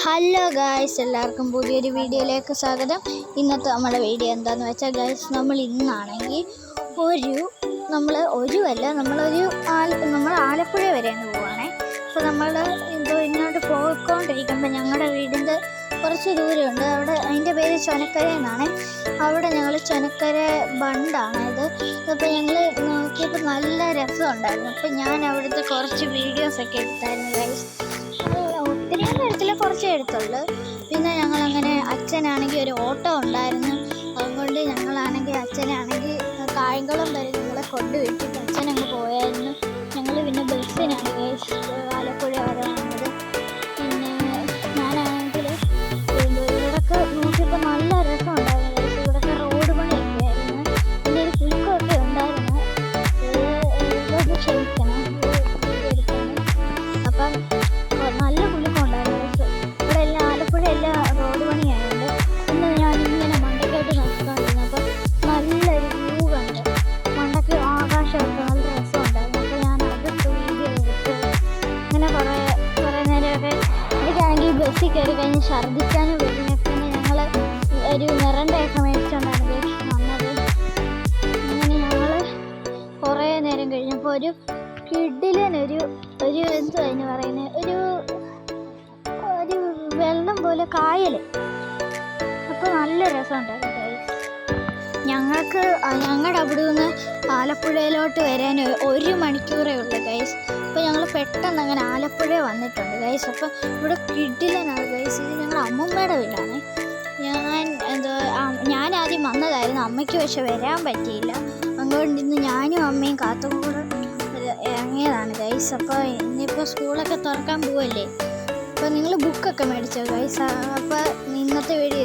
Hello guys, എല്ലാവർക്കും പുതിയൊരു വീഡിയോയിലേക്ക് സ്വാഗതം. ഇന്നത്തെ നമ്മുടെ വീഡിയോ എന്താണെന്ന് വെച്ചാൽ ഗായ്സ്, നമ്മൾ ഇന്നാണെങ്കിൽ നമ്മൾ ആലപ്പുഴ വരെ പോവുകയാണേ. അപ്പോൾ നമ്മൾ ഇങ്ങോട്ട് പോയിക്കൊണ്ടിരിക്കുമ്പോൾ ഞങ്ങളുടെ വീടിൻ്റെ കുറച്ച് ദൂരമുണ്ട്. അവിടെ അതിൻ്റെ പേര് ചൊനക്കര എന്നാണ്. അവിടെ ഞങ്ങൾ ചൊനക്കര ബണ്ടാണിത്. അപ്പോൾ ഞങ്ങൾ നോക്കിയപ്പോൾ നല്ല രസമുണ്ടായിരുന്നു. അപ്പോൾ ഞാൻ അവിടുത്തെ കുറച്ച് വീഡിയോസൊക്കെ എടുത്തായിരുന്നു ഗായ്സ്. ഒത്തിരിയൊന്നും എടുത്തില്ല, കുറച്ചേ എടുത്തുള്ളൂ. പിന്നെ ഞങ്ങളങ്ങനെ അച്ഛനാണെങ്കിൽ ഒരു ഓട്ടോ ഉണ്ടായിരുന്നു. അതുകൊണ്ട് ഞങ്ങളാണെങ്കിൽ അച്ഛനാണെങ്കിൽ കായംകുളം വരെ ഞങ്ങളെ കൊണ്ടുവിട്ടിട്ട് അച്ഛനങ്ങ് പോയായിരുന്നു. ഞങ്ങൾ പിന്നെ ബസ്സിനാണ് ഗൈസ് ആലപ്പുഴ വരെ വന്നത്. പിന്നെ ഞാനാണെങ്കിൽ ഇവിടെയൊക്കെ നോക്കിയപ്പോൾ നല്ല രസമുണ്ടായിരുന്നു ഗൈസ്. ഇവിടെയൊക്കെ റോഡ് പണിയൊക്കെ ആയിരുന്നു. പിന്നെ ഒരു കുലുക്കമൊക്കെ ഉണ്ടായിരുന്നു. ഇതൊക്കെ ക്ഷമിക്കണം എടുക്കണം. അപ്പം നല്ല കുലുക്കമുണ്ടായിരുന്നു. ഇവിടെ എല്ലാം ആലപ്പുഴ എല്ലാം റോഡ് പണിയായതുകൊണ്ട് ഇന്ന് ഞാനിങ്ങനെ മണ്ടയ്ക്കായിട്ട് നോക്കിക്കൊണ്ടിരുന്നപ്പോൾ നല്ലൊരു വ്യൂ കണ്ട്. മണ്ടയ്ക്ക് ആകാശമൊക്കെ നല്ല രസമുണ്ടായിരുന്നു. അപ്പോൾ ഞാൻ അതൊക്കെ വീഡിയോ എടുത്ത് ഇങ്ങനെ കുറേ നേരമൊക്കെ എനിക്കാണെങ്കിൽ ബസ്സിൽ കയറി കഴിഞ്ഞ് ഛർദ്ദിക്കാനും വരുന്നൊക്കെ ഞങ്ങൾ ഒരു മിറണ്ടയൊക്കെ മേടിച്ചുകൊണ്ടാണ് വന്നത്. അങ്ങനെ ഞങ്ങൾ കുറേ നേരം കഴിഞ്ഞപ്പോൾ ഒരു കിഡിലനൊരു എന്തോ അതിന് പറയുന്നത് ഒരു വെള്ളം പോലെ കായൽ. അപ്പോൾ നല്ല രസമുണ്ടായിരുന്നു ഗൈസ്. ഞങ്ങളുടെ അവിടെ നിന്ന് ആലപ്പുഴയിലോട്ട് വരാൻ 1 മണിക്കൂറേ ഉള്ളൂ ഗൈസ്. അപ്പോൾ ഞങ്ങൾ പെട്ടെന്ന് അങ്ങനെ ആലപ്പുഴ വന്നിട്ടുണ്ട് ഗൈസ്. അപ്പോൾ ഇവിടെ കിഡിലനാണ് ഗൈസ്. ഇത് ഞങ്ങളുടെ അമ്മമ്മയുടെ വീടാണ്. ഞാൻ ആദ്യം വന്നതായിരുന്നു. അമ്മയ്ക്ക് പക്ഷെ വരാൻ പറ്റിയില്ല. അതുകൊണ്ട് ഇന്ന് ഞാനും അമ്മയും കാത്തും കൂടെ ഇറങ്ങിയതാണ് ഗൈസ്. അപ്പോൾ ഇനിയിപ്പോൾ സ്കൂളൊക്കെ തുറക്കാൻ പോവല്ലേ. അപ്പോൾ നിങ്ങൾ ബുക്കൊക്കെ മേടിച്ചോ ഗൈസ്. അപ്പോൾ ഇന്നത്തെ വീഡിയോ